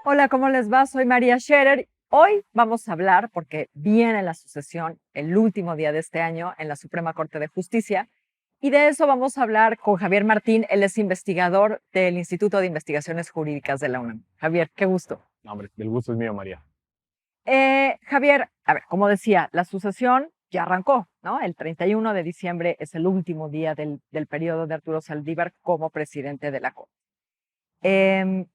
Hola, ¿cómo les va? Soy María Scherer. Hoy vamos a hablar, porque viene la sucesión, el último día de este año en la Suprema Corte de Justicia, y de eso vamos a hablar con Javier Martín. Él es investigador del Instituto de Investigaciones Jurídicas de la UNAM. Javier, qué gusto. No, hombre, el gusto es mío, María. Javier, a ver, como decía, la sucesión ya arrancó, ¿no? El 31 de diciembre es el último día del periodo de Arturo Saldívar como presidente de la Corte.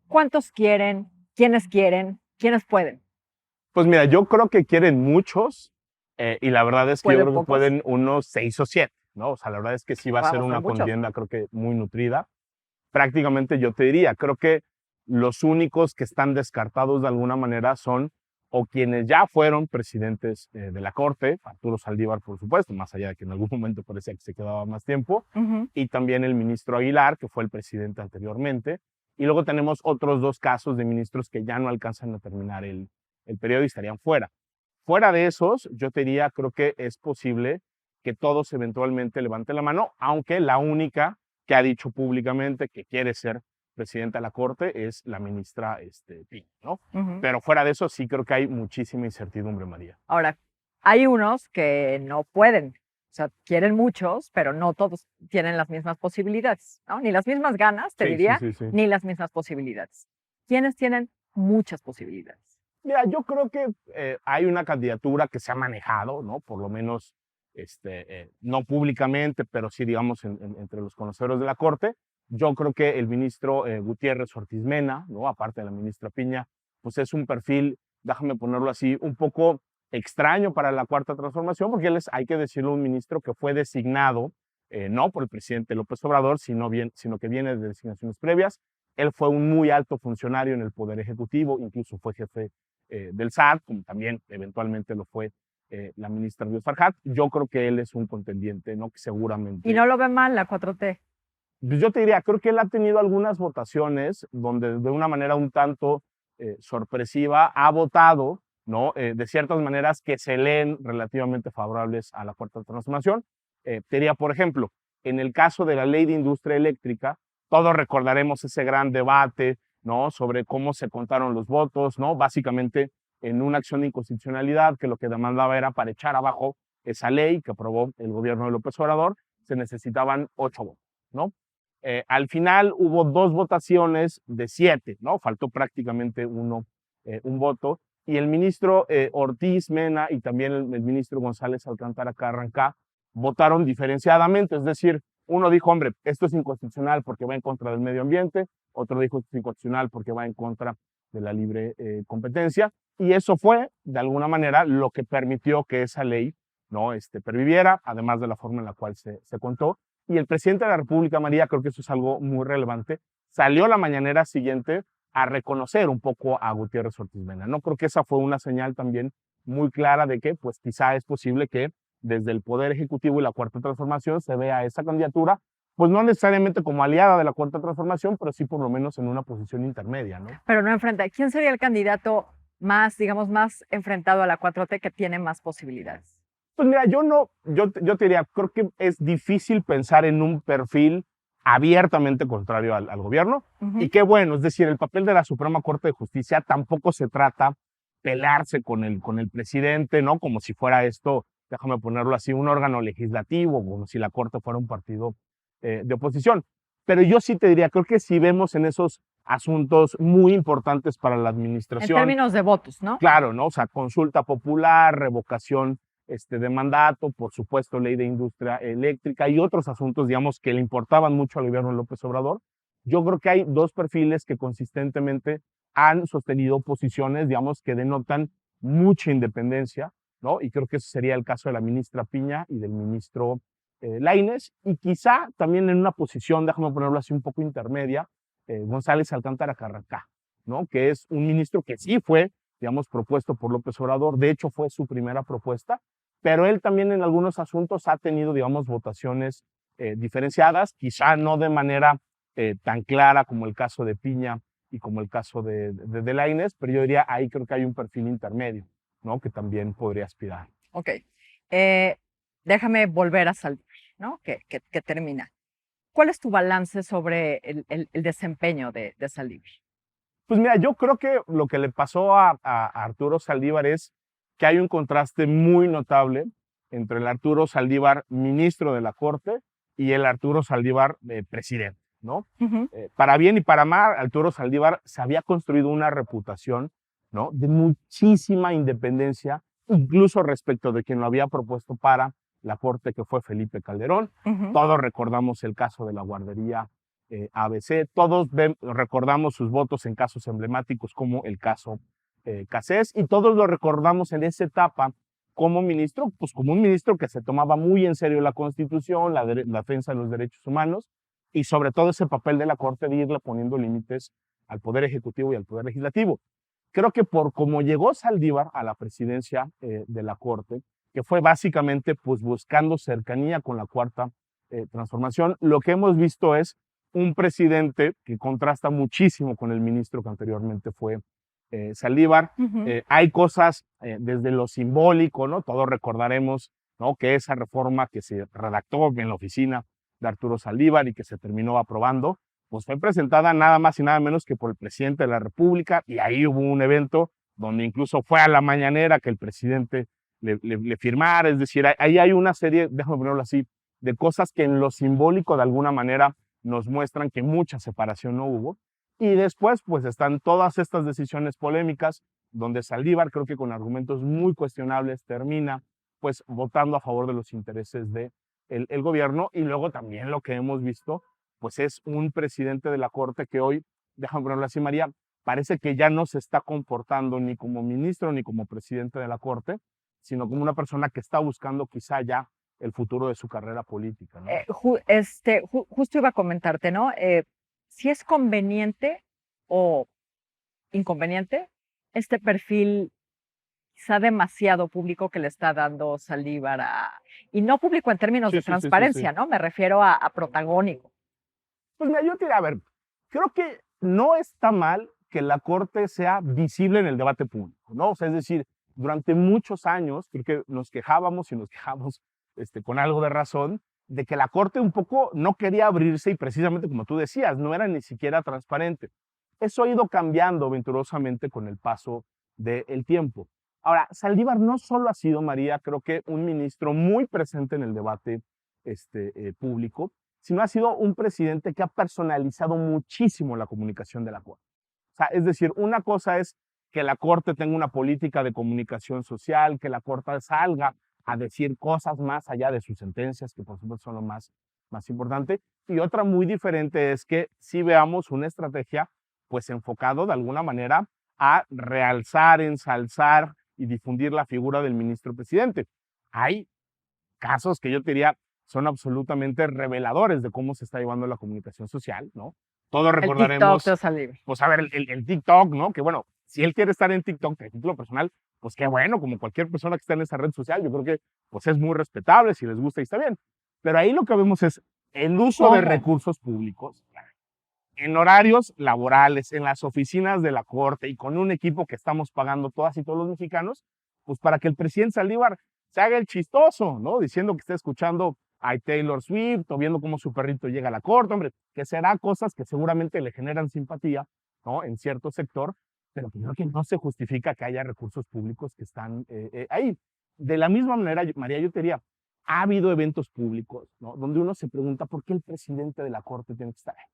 ¿Cuántos quieren? ¿Quiénes quieren? ¿Quiénes pueden? Pues mira, yo creo que quieren muchos y la verdad es que yo ¿Pueden creo que pocos? pueden unos 6 o 7, ¿no? O sea, la verdad es que sí va a ser Vamos, son una muchos. contienda, creo que muy nutrida. Prácticamente yo te diría, creo que los únicos que están descartados de alguna manera son o quienes ya fueron presidentes de la Corte, Arturo Saldívar, por supuesto, más allá de que en algún momento parecía que se quedaba más tiempo, y también el ministro Aguilar, que fue el presidente anteriormente. Y luego tenemos otros 2 casos de ministros que ya no alcanzan a terminar el periodo y estarían fuera. Fuera de esos, yo te diría, creo que es posible que todos eventualmente levanten la mano, aunque la única que ha dicho públicamente que quiere ser presidenta de la Corte es la ministra Piña, ¿no? Pero fuera de eso, sí creo que hay muchísima incertidumbre, María. Ahora, hay unos que no pueden, o sea, quieren muchos, pero no todos tienen las mismas posibilidades, ¿no? Ni las mismas ganas, te Sí, sí, diría, sí, sí. ni las mismas posibilidades. ¿Quiénes tienen muchas posibilidades? Mira, yo creo que hay una candidatura que se ha manejado, ¿no? Por lo menos, no públicamente, pero sí, digamos, entre los conocedores de la Corte. Yo creo que el ministro Gutiérrez Ortiz Mena, ¿no? Aparte de la ministra Piña, pues es un perfil, déjame ponerlo así, un poco extraño para la Cuarta Transformación, porque él es, hay que decirlo, un ministro que fue designado, no por el presidente López Obrador, sino que viene de designaciones previas. Él fue un muy alto funcionario en el Poder Ejecutivo, incluso fue jefe del SAT, como también eventualmente lo fue la ministra Díaz Farhat. Yo creo que él es un contendiente, ¿no? Que Y seguramente. no lo ve mal la 4T. Pues yo te diría, creo que él ha tenido algunas votaciones donde de una manera un tanto sorpresiva ha votado, ¿no? De ciertas maneras que se leen relativamente favorables a la Cuarta Transformación. Te diría, por ejemplo, en el caso de la Ley de Industria Eléctrica, todos recordaremos ese gran debate, ¿no? Sobre cómo se contaron los votos, ¿no? Básicamente en una acción de inconstitucionalidad que lo que demandaba era para echar abajo esa ley que aprobó el gobierno de López Obrador, se necesitaban 8 votos, ¿no? Al final hubo 2 votaciones de 7, ¿no? Faltó prácticamente un voto. Y el ministro Ortiz Mena y también el ministro González Alcántara Carrancá votaron diferenciadamente, es decir, uno dijo, hombre, esto es inconstitucional porque va en contra del medio ambiente, otro dijo esto es inconstitucional porque va en contra de la libre competencia, y eso fue, de alguna manera, lo que permitió que esa ley, ¿no? Perviviera, además de la forma en la cual se contó. Y el presidente de la República, María, creo que eso es algo muy relevante, salió la mañanera siguiente a reconocer un poco a Gutiérrez Ortiz Mena. No creo que esa fue una señal también muy clara de que, pues, quizá es posible que desde el Poder Ejecutivo y la Cuarta Transformación se vea esa candidatura, pues no necesariamente como aliada de la Cuarta Transformación, pero sí por lo menos en una posición intermedia, ¿no? Pero no enfrenta. ¿Quién sería el candidato más, digamos, más enfrentado a la 4T que tiene más posibilidades? Pues mira, yo te diría, creo que es difícil pensar en un perfil abiertamente contrario al gobierno. Y qué bueno, es decir, el papel de la Suprema Corte de Justicia tampoco se trata pelearse con el presidente, ¿no? Como si fuera esto, déjame ponerlo así, un órgano legislativo, como si la Corte fuera un partido de oposición. Pero yo sí te diría, creo que si vemos en esos asuntos muy importantes para la En administración, términos de votos, ¿no? claro, ¿no? O sea, consulta popular, revocación de mandato, por supuesto, ley de industria eléctrica y otros asuntos, digamos, que le importaban mucho al gobierno de López Obrador. Yo creo que hay 2 perfiles que consistentemente han sostenido posiciones, digamos, que denotan mucha independencia, ¿no? Y creo que ese sería el caso de la ministra Piña y del ministro Lainez, y quizá también en una posición, déjame ponerlo así, un poco intermedia, González Alcántara Carrancá, ¿no? Que es un ministro que sí fue, digamos, propuesto por López Obrador, de hecho fue su primera propuesta, pero él también en algunos asuntos ha tenido, digamos, votaciones diferenciadas, quizá no de manera tan clara como el caso de Piña y como el caso de Lainez, pero yo diría ahí creo que hay un perfil intermedio, ¿no? Que también podría aspirar. Ok. Déjame volver a Saldívar, ¿no? Que termina. ¿Cuál es tu balance sobre el desempeño de Saldívar? Pues mira, yo creo que lo que le pasó a Arturo Saldívar es que hay un contraste muy notable entre el Arturo Saldívar ministro de la Corte y el Arturo Saldívar presidente, ¿no? Ujú, Para bien y para mal, Arturo Saldívar se había construido una reputación, ¿no?, de muchísima independencia, incluso respecto de quien lo había propuesto para la Corte, que fue Felipe Calderón. ujú. Todos recordamos el caso de la guardería ABC, todos recordamos sus votos en casos emblemáticos como el caso Cassés, y todos lo recordamos en esa etapa como ministro, pues como un ministro que se tomaba muy en serio la Constitución, la defensa de los derechos humanos, y sobre todo ese papel de la Corte de irle poniendo límites al Poder Ejecutivo y al Poder Legislativo. Creo que por cómo llegó Saldívar a la presidencia de la Corte, que fue básicamente pues buscando cercanía con la Cuarta Transformación, lo que hemos visto es un presidente que contrasta muchísimo con el ministro que anteriormente fue Saldívar. Ujú. Hay cosas desde lo simbólico, ¿no? Todos recordaremos, ¿no?, que esa reforma que se redactó en la oficina de Arturo Saldívar y que se terminó aprobando, pues fue presentada nada más y nada menos que por el presidente de la República, y ahí hubo un evento donde incluso fue a la mañanera que el presidente le firmara. Es decir, ahí hay una serie, déjame ponerlo así, de cosas que en lo simbólico de alguna manera nos muestran que mucha separación no hubo. Y después pues están todas estas decisiones polémicas donde Saldívar, creo que con argumentos muy cuestionables, termina pues votando a favor de los intereses de el gobierno. Y luego también lo que hemos visto pues es un presidente de la Corte que hoy, déjame ponerlo así, María, parece que ya no se está comportando ni como ministro ni como presidente de la Corte, sino como una persona que está buscando quizá ya el futuro de su carrera política, ¿no? Justo iba a comentarte, ¿no? Si es conveniente o inconveniente este perfil quizá demasiado público que le está dando Saldívar y no público en términos Sí, de sí, sí, sí, sí. transparencia, ¿no? Me refiero a protagónico. Pues mira, yo te diría, a ver, creo que no está mal que la Corte sea visible en el debate público, ¿no? O sea, es decir, durante muchos años, creo que nos quejábamos y nos quejamos con algo de razón, de que la Corte un poco no quería abrirse y precisamente como tú decías, no era ni siquiera transparente. Eso ha ido cambiando venturosamente con el paso del tiempo. Ahora, Saldívar no solo ha sido, María, creo que un ministro muy presente en el debate público, sino ha sido un presidente que ha personalizado muchísimo la comunicación de la Corte. O sea, es decir, una cosa es que la Corte tenga una política de comunicación social, que la Corte salga a decir cosas más allá de sus sentencias, que por supuesto son lo más importante, y otra muy diferente es que sí veamos una estrategia pues enfocado de alguna manera a realzar, ensalzar y difundir la figura del ministro presidente. Hay casos que yo te diría son absolutamente reveladores de cómo se está llevando la comunicación social, ¿no? Todos El TikTok recordaremos, de Saldívar. pues a ver, el TikTok, ¿no? Que bueno, si él quiere estar en TikTok de título personal, pues qué bueno, como cualquier persona que está en esa red social, yo creo que pues es muy respetable, si les gusta y está bien. Pero ahí lo que vemos es el uso de ¿Cómo? recursos públicos en horarios laborales, en las oficinas de la Corte y con un equipo que estamos pagando todas y todos los mexicanos, pues para que el presidente Saldívar se haga el chistoso, ¿no? Diciendo que está escuchando a Taylor Swift o viendo cómo su perrito llega a la Corte, hombre, que será cosas que seguramente le generan simpatía, ¿no?, en cierto sector, pero que creo que no se justifica que haya recursos públicos que están ahí. De la misma manera, María, yo te diría, ha habido eventos públicos, ¿no?, donde uno se pregunta por qué el presidente de la Corte tiene que estar ahí.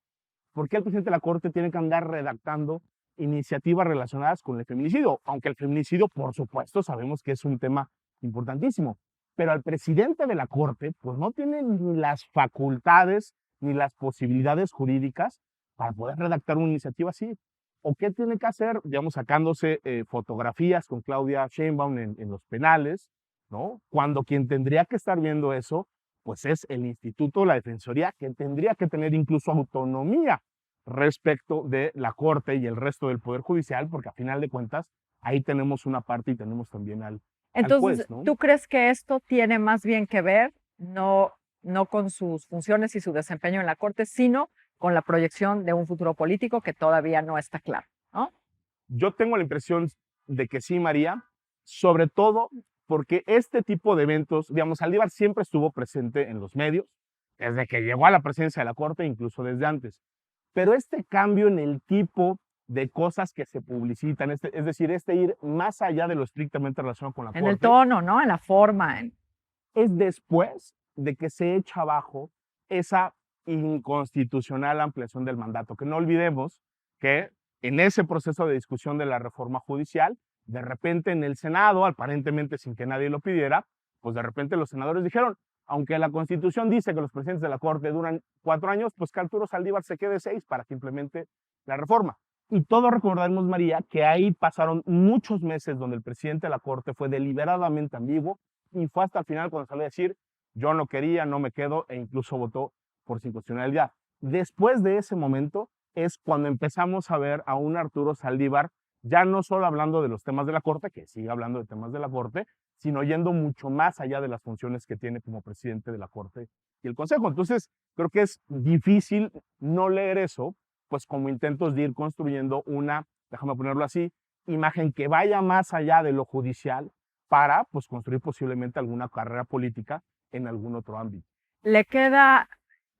¿Por qué el presidente de la Corte tiene que andar redactando iniciativas relacionadas con el feminicidio? Aunque el feminicidio, por supuesto, sabemos que es un tema importantísimo, pero al presidente de la Corte, pues no tiene ni las facultades ni las posibilidades jurídicas para poder redactar una iniciativa así. ¿O qué tiene que hacer? Digamos, sacándose fotografías con Claudia Sheinbaum en los penales, ¿no? Cuando quien tendría que estar viendo eso pues es el Instituto, la Defensoría, que tendría que tener incluso autonomía respecto de la Corte y el resto del Poder Judicial, porque a final de cuentas ahí tenemos una parte y tenemos también al Entonces, juez, ¿no? ¿tú crees que esto tiene más bien que ver, no con sus funciones y su desempeño en la Corte, sino con la proyección de un futuro político que todavía no está claro, ¿no? Yo tengo la impresión de que sí, María, sobre todo porque este tipo de eventos, digamos, Saldívar siempre estuvo presente en los medios, desde que llegó a la presidencia de la Corte, incluso desde antes. Pero este cambio en el tipo de cosas que se publicitan, es decir, este ir más allá de lo estrictamente relacionado con la En el Corte, tono, ¿no? En la forma. es después de que se echa abajo esa inconstitucional ampliación del mandato. Que no olvidemos que en ese proceso de discusión de la reforma judicial, de repente en el Senado, aparentemente sin que nadie lo pidiera, pues de repente los senadores dijeron, aunque la Constitución dice que los presidentes de la Corte duran 4 años, pues que Arturo Saldívar se quede 6 para que implemente la reforma. Y todos recordaremos, María, que ahí pasaron muchos meses donde el presidente de la Corte fue deliberadamente ambiguo y fue hasta el final cuando salió a decir, yo no quería, no me quedo, e incluso votó por su inconstitucionalidad. Después de ese momento es cuando empezamos a ver a un Arturo Saldívar ya no solo hablando de los temas de la Corte, que sigue hablando de temas de la Corte, sino yendo mucho más allá de las funciones que tiene como presidente de la Corte y el Consejo. Entonces, creo que es difícil no leer eso, pues como intentos de ir construyendo una, déjame ponerlo así, imagen que vaya más allá de lo judicial para pues construir posiblemente alguna carrera política en algún otro ámbito. Le queda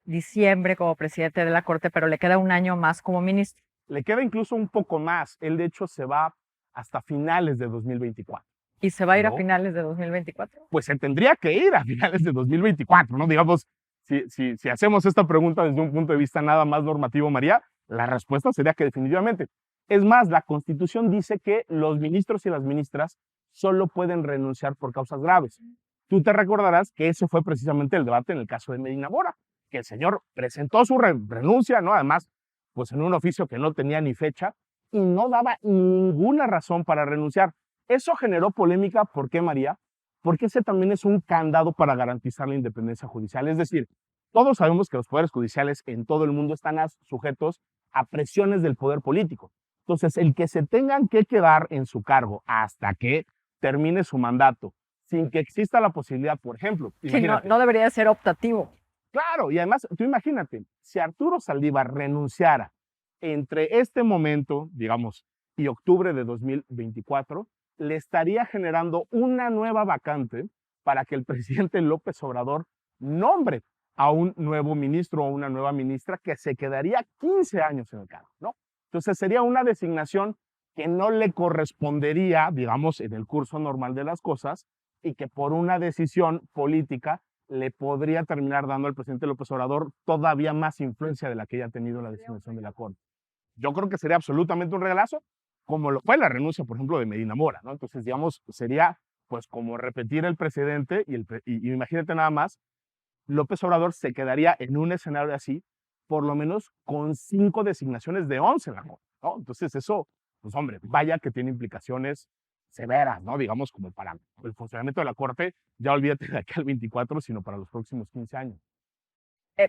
diciembre como presidente de la Corte, pero le queda un año más como ministro. Le queda incluso un poco más. Él, de hecho, se va hasta finales de 2024. ¿Y se va a ir a ¿no? finales de 2024? Pues se tendría que ir a finales de 2024, ¿no? Digamos, si hacemos esta pregunta desde un punto de vista nada más normativo, María, la respuesta sería que definitivamente. Es más, la Constitución dice que los ministros y las ministras solo pueden renunciar por causas graves. Tú te recordarás que ese fue precisamente el debate en el caso de Medina Mora, que el señor presentó su renuncia, ¿no? Además, pues en un oficio que no tenía ni fecha y no daba ninguna razón para renunciar. Eso generó polémica, ¿por qué, María? Porque ese también es un candado para garantizar la independencia judicial. Es decir, todos sabemos que los poderes judiciales en todo el mundo están sujetos a presiones del poder político. Entonces, el que se tengan que quedar en su cargo hasta que termine su mandato, sin que exista la posibilidad, por ejemplo, sí, no debería ser optativo. Claro, y además, tú imagínate, si Arturo Saldívar renunciara entre este momento, digamos, y octubre de 2024, le estaría generando una nueva vacante para que el presidente López Obrador nombre a un nuevo ministro o una nueva ministra que se quedaría 15 años en el cargo, ¿no? Entonces sería una designación que no le correspondería, digamos, en el curso normal de las cosas y que por una decisión política le podría terminar dando al presidente López Obrador todavía más influencia de la que ya ha tenido la designación de la Corte. Yo creo que sería absolutamente un regalazo, como lo fue la renuncia, por ejemplo, de Medina Mora, ¿no? Entonces, digamos, sería pues como repetir el precedente y imagínate nada más, López Obrador se quedaría en un escenario así, por lo menos con 5 designaciones de 11 en la Corte, ¿no? Entonces eso, pues hombre, vaya que tiene implicaciones severas, ¿no? Digamos, como para el funcionamiento de la Corte, ya olvídate de aquí al 24, sino para los próximos 15 años.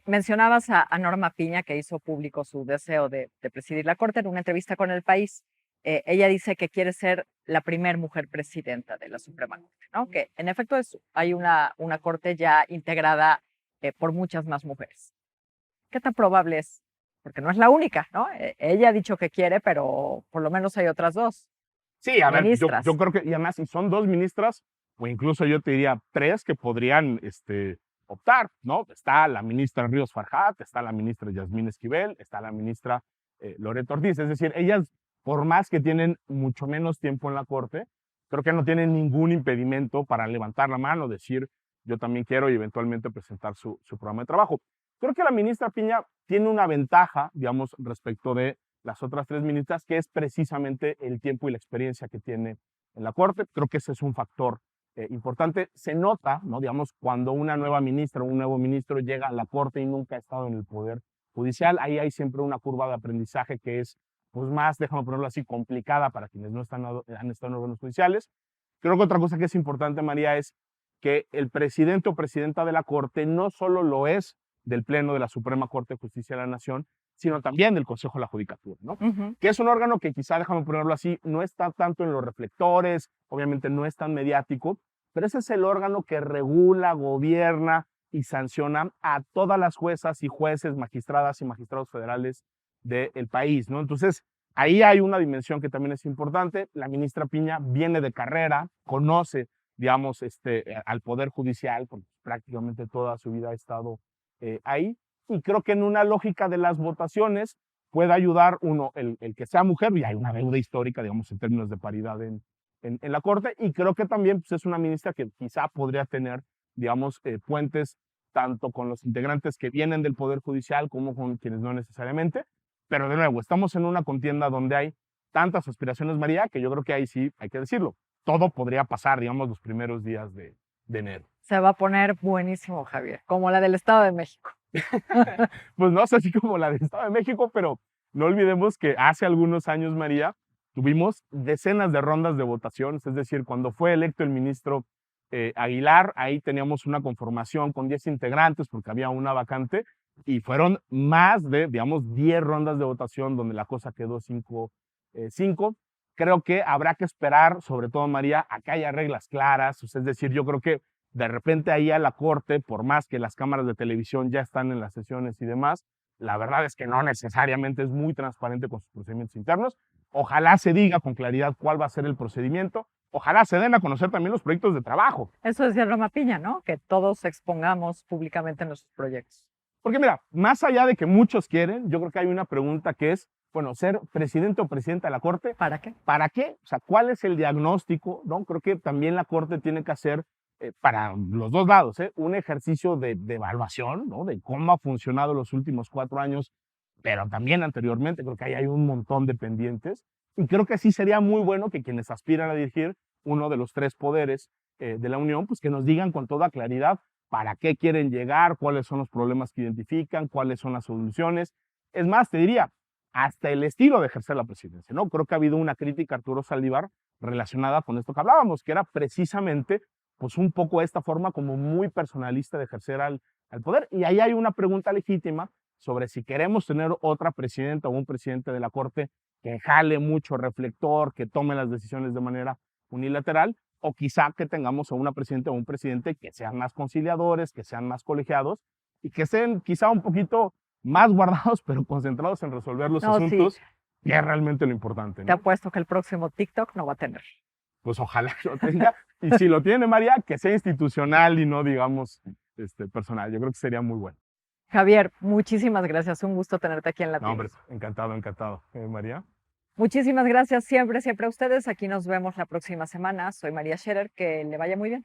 Mencionabas a Norma Piña, que hizo público su deseo de presidir la Corte en una entrevista con El País. Ella dice que quiere ser la primera mujer presidenta de la Suprema Corte, ¿no? Que en efecto hay una Corte ya integrada por muchas más mujeres. ¿Qué tan probable es? Porque no es la única, ¿no? Ella ha dicho que quiere, pero por lo menos hay otras 2. Sí, a ver, yo creo que, y además, si son 2 ministras, o incluso yo te diría 3 que podrían optar, ¿no? Está la ministra Ríos Farjat, está la ministra Yasmín Esquivel, está la ministra Loreto Ortiz. Es decir, ellas, por más que tienen mucho menos tiempo en la Corte, creo que no tienen ningún impedimento para levantar la mano, decir, yo también quiero y eventualmente presentar su programa de trabajo. Creo que la ministra Piña tiene una ventaja, digamos, respecto de las otras 3 ministras, que es precisamente el tiempo y la experiencia que tiene en la Corte. Creo que ese es un factor importante. Se nota, ¿no? Digamos, cuando una nueva ministra o un nuevo ministro llega a la Corte y nunca ha estado en el Poder Judicial, ahí hay siempre una curva de aprendizaje que es, pues más, déjame ponerlo así, complicada para quienes no han estado en órganos judiciales. Creo que otra cosa que es importante, María, es que el presidente o presidenta de la Corte no solo lo es del Pleno de la Suprema Corte de Justicia de la Nación, sino también del Consejo de la Judicatura, ¿no? Que es un órgano que quizá, déjame ponerlo así, no está tanto en los reflectores, obviamente no es tan mediático, pero ese es el órgano que regula, gobierna y sanciona a todas las juezas y jueces, magistradas y magistrados federales del país, ¿no? Entonces, ahí hay una dimensión que también es importante. La ministra Piña viene de carrera, conoce, digamos, al Poder Judicial, porque prácticamente toda su vida ha estado ahí. Y creo que en una lógica de las votaciones puede ayudar, uno, el que sea mujer, y hay una deuda histórica, digamos, en términos de paridad en la Corte, y creo que también pues, es una ministra que quizá podría tener, digamos, puentes tanto con los integrantes que vienen del Poder Judicial como con quienes no necesariamente. Pero de nuevo, estamos en una contienda donde hay tantas aspiraciones, María, que yo creo que ahí sí hay que decirlo. Todo podría pasar, digamos, los primeros días de enero. Se va a poner buenísimo, Javier, como la del Estado de México. Pues no sé, así como la del Estado de México, pero no olvidemos que hace algunos años, María, tuvimos decenas de rondas de votaciones, es decir, cuando fue electo el ministro Aguilar, ahí teníamos una conformación con 10 integrantes porque había una vacante y fueron más de, digamos, 10 rondas de votación donde la cosa quedó 5. Creo que habrá que esperar, sobre todo, María, a que haya reglas claras, es decir, yo creo que de repente ahí a la Corte, por más que las cámaras de televisión ya están en las sesiones y demás, la verdad es que no necesariamente es muy transparente con sus procedimientos internos. Ojalá se diga con claridad cuál va a ser el procedimiento. Ojalá se den a conocer también los proyectos de trabajo. Eso decía Roma Piña, ¿no? Que todos expongamos públicamente nuestros proyectos. Porque mira, más allá de que muchos quieren, yo creo que hay una pregunta que es, bueno, ser presidente o presidenta de la Corte. ¿Para qué? ¿Para qué? O sea, ¿cuál es el diagnóstico? ¿No? Creo que también la Corte tiene que hacer, para los dos lados, un ejercicio de evaluación, ¿no? De cómo ha funcionado los últimos 4 años, pero también anteriormente. Creo que ahí hay un montón de pendientes. Y creo que sí sería muy bueno que quienes aspiran a dirigir uno de los 3 poderes de la Unión, pues que nos digan con toda claridad para qué quieren llegar, cuáles son los problemas que identifican, cuáles son las soluciones. Es más, te diría, hasta el estilo de ejercer la presidencia, ¿no? Creo que ha habido una crítica a Arturo Saldívar relacionada con esto que hablábamos, que era precisamente, pues un poco esta forma como muy personalista de ejercer al poder. Y ahí hay una pregunta legítima sobre si queremos tener otra presidenta o un presidente de la Corte que jale mucho reflector, que tome las decisiones de manera unilateral, o quizá que tengamos a una presidenta o un presidente que sean más conciliadores, que sean más colegiados y que sean quizá un poquito más guardados, pero concentrados en resolver los asuntos, sí, que es realmente lo importante, ¿no? Te apuesto que el próximo TikTok no va a tener. Pues ojalá lo tenga. Y si lo tiene, María, que sea institucional y no, digamos, personal. Yo creo que sería muy bueno. Javier, muchísimas gracias. Un gusto tenerte aquí en la No, hombre, encantado, encantado. María. Muchísimas gracias siempre, siempre a ustedes. Aquí nos vemos la próxima semana. Soy María Scherer. Que le vaya muy bien.